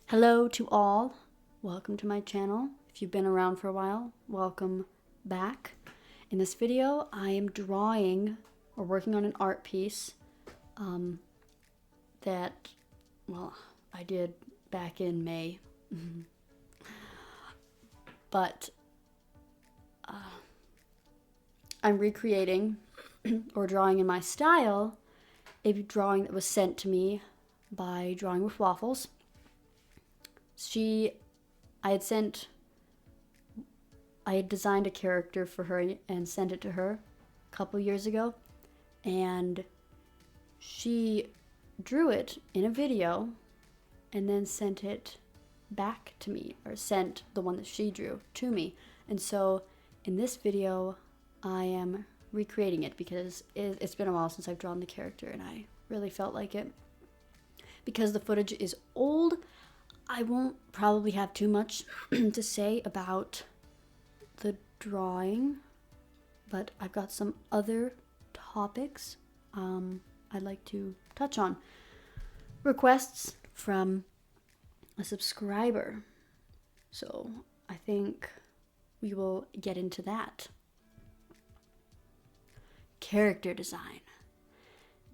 Hello to all. Welcome to my channel. If you've been around for a while, welcome back. In this video, I am drawing or working on an art piece that, I did back in May. But I'm recreating or drawing in my style a drawing that was sent to me by Drawing with Waffles. I had designed a character for her and sent it to her a couple years ago, and she drew it in a video and then sent it back to me, or sent the one that she drew to me. And so in this video I am recreating it because it's been a while since I've drawn the character and I really felt like it. Because the footage is old, I won't probably have too much to say about the drawing, but I've got some other topics I'd like to touch on. Requests from a subscriber. So I think we will get into that. Character design.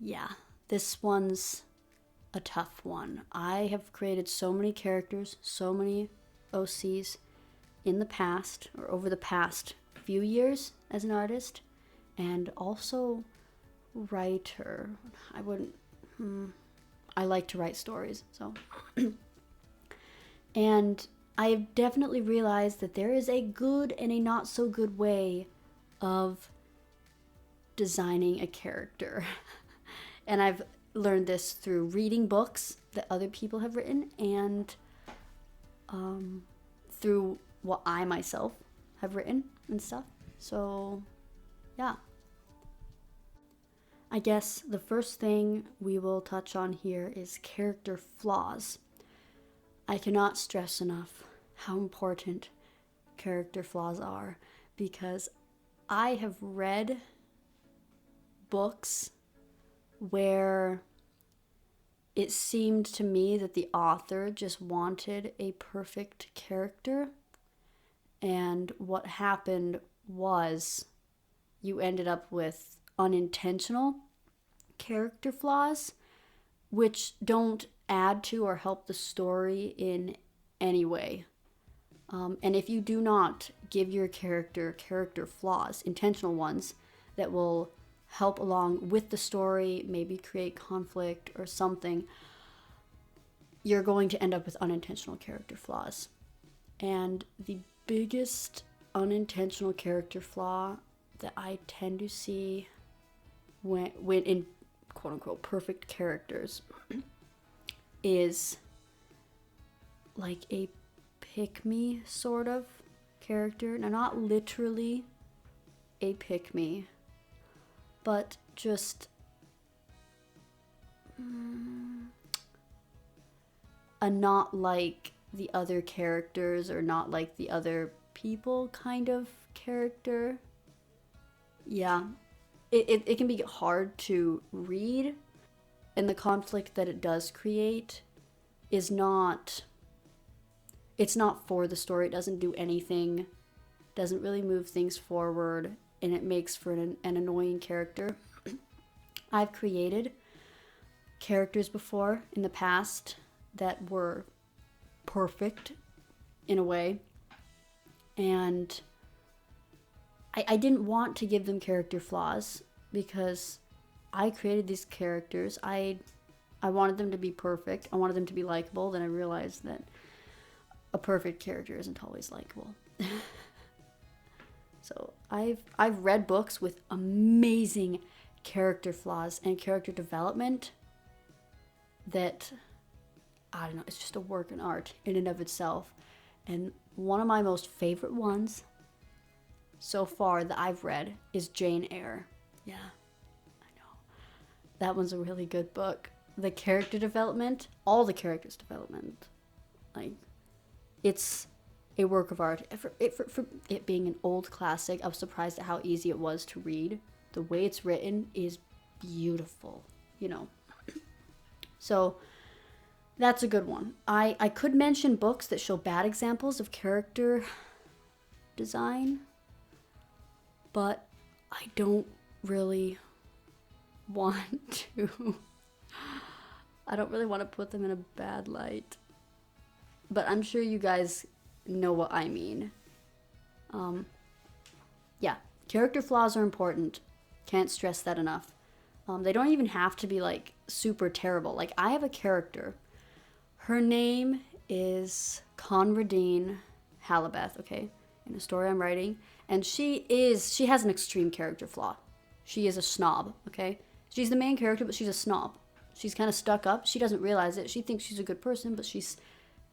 Yeah, this one's a tough one. I have created so many characters, so many OCs in the past, or over the past few years as an artist, and also writer. I like to write stories, so. And I have definitely realized that there is a good and a not so good way of designing a character. And I've learned this through reading books that other people have written and through what I myself have written and stuff. So yeah, I guess the first thing we will touch on here is character flaws. I cannot stress enough how important character flaws are, because I have read books where it seemed to me that the author just wanted a perfect character, and what happened was you ended up with unintentional character flaws which don't add to or help the story in any way. And if you do not give your character flaws, intentional ones that will help along with the story, maybe create conflict or something, you're going to end up with unintentional character flaws. And the biggest unintentional character flaw that I tend to see when in quote unquote perfect characters is like a pick-me sort of character. Now, not literally a pick-me, but just a not like the other characters or not like the other people kind of character. Yeah, it can be hard to read, and the conflict that it does create is not, it's not for the story. It doesn't do anything, doesn't really move things forward, and it makes for an annoying character. I've created characters before in the past that were perfect in a way, and I didn't want to give them character flaws because I created these characters. I wanted them to be perfect. I wanted them to be likable. Then I realized that a perfect character isn't always likable. So I've read books with amazing character flaws and character development that, I don't know, it's just a work in art in and of itself. And one of my most favorite ones so far that I've read is Jane Eyre. Yeah, I know. That one's a really good book. The character development, all the characters' development, like, it's a work of art. For it being an old classic, I was surprised at how easy it was to read. The way it's written is beautiful, you know. So That's a good one. I could mention books that show bad examples of character design, but I don't really want to. I don't really want to put them in a bad light. But I'm sure you guys know what I mean. Yeah, character flaws are important. Can't stress that enough. They don't even have to be like super terrible. Like I have a character. Her name is Conradine Halibeth, okay? In the story I'm writing. And she has an extreme character flaw. She is a snob, okay? She's the main character, but she's a snob. She's kind of stuck up. She doesn't realize it. She thinks she's a good person, but she's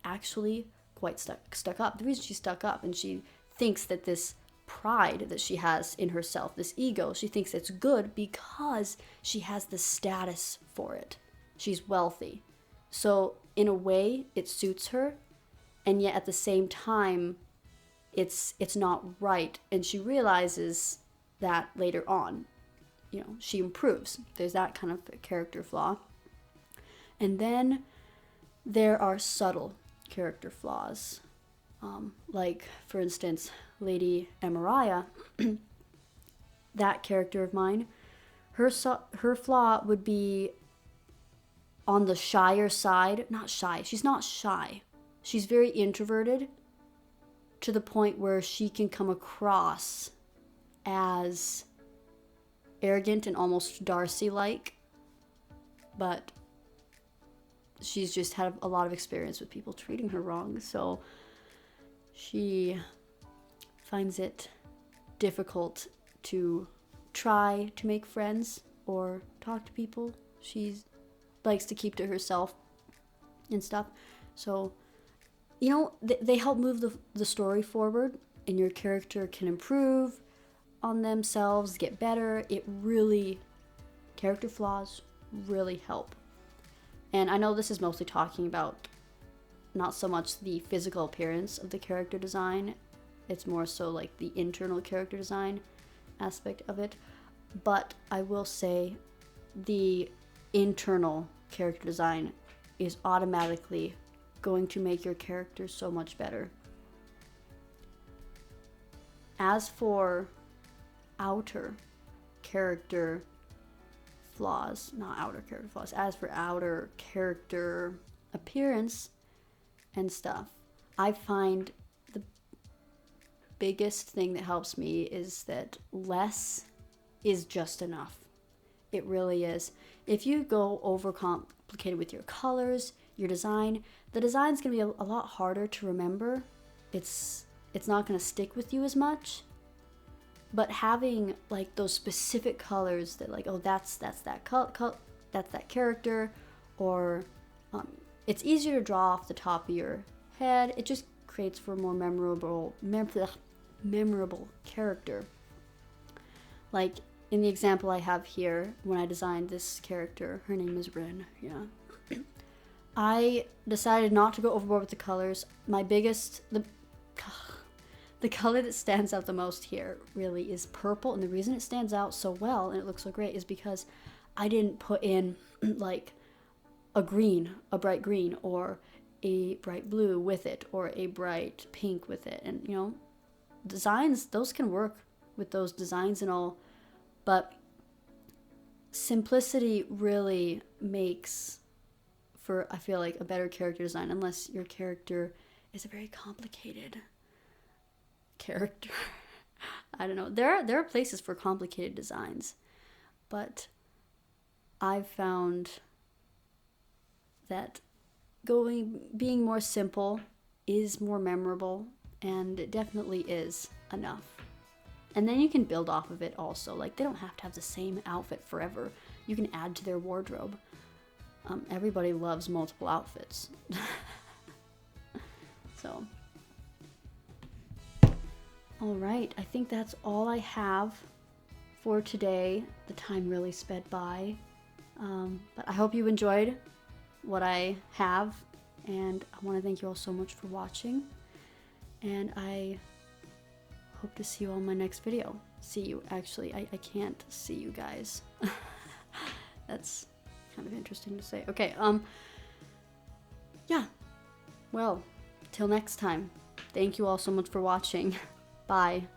actually quite stuck up. The reason she's stuck up, and she thinks that this pride that she has in herself, this ego, she thinks it's good because she has the status for it. She's wealthy. So in a way, it suits her, and yet at the same time, it's not right. And she realizes that later on, you know, she improves. There's that kind of character flaw. And then there are subtle character flaws. Like, for instance, Lady Emiraya, that character of mine, her flaw would be on the shyer side. Not shy. She's not shy. She's very introverted to the point where she can come across as arrogant and almost Darcy-like. But she's just had a lot of experience with people treating her wrong. So she finds it difficult to try to make friends or talk to people. She likes to keep to herself and stuff. So, you know, they help move the story forward, and your character can improve on themselves, get better. Character flaws really help. And I know this is mostly talking about not so much the physical appearance of the character design. It's more so like the internal character design aspect of it. But I will say the internal character design is automatically going to make your character so much better. As for outer character flaws, as for outer character appearance and stuff, I find the biggest thing that helps me is that less is just enough. It really is. If you go overcomplicated with your colors, your design, the design's going to be a lot harder to remember. It's not going to stick with you as much. But having like those specific colors that like, oh, that's that that's that character, or it's easier to draw off the top of your head. It just creates for a more memorable character. Like in the example I have here, when I designed this character, her name is Ren. Yeah, I decided not to go overboard with the colors. The color that stands out the most here really is purple, and the reason it stands out so well and it looks so great is because I didn't put in like a bright green, or a bright blue with it, or a bright pink with it. And you know, designs, those can work with those designs and all, but simplicity really makes for, I feel like, a better character design, unless your character is a very complicated character. I don't know. There are places for complicated designs, but I've found that being more simple is more memorable, and it definitely is enough. And then you can build off of it also. Like, they don't have to have the same outfit forever. You can add to their wardrobe. Everybody loves multiple outfits. So, all right, I think that's all I have for today. The time really sped by. But I hope you enjoyed what I have, and I want to thank you all so much for watching. And I hope to see you all in my next video. See you, actually. I can't see you guys. That's kind of interesting to say. Okay, yeah, well, till next time. Thank you all so much for watching. Bye.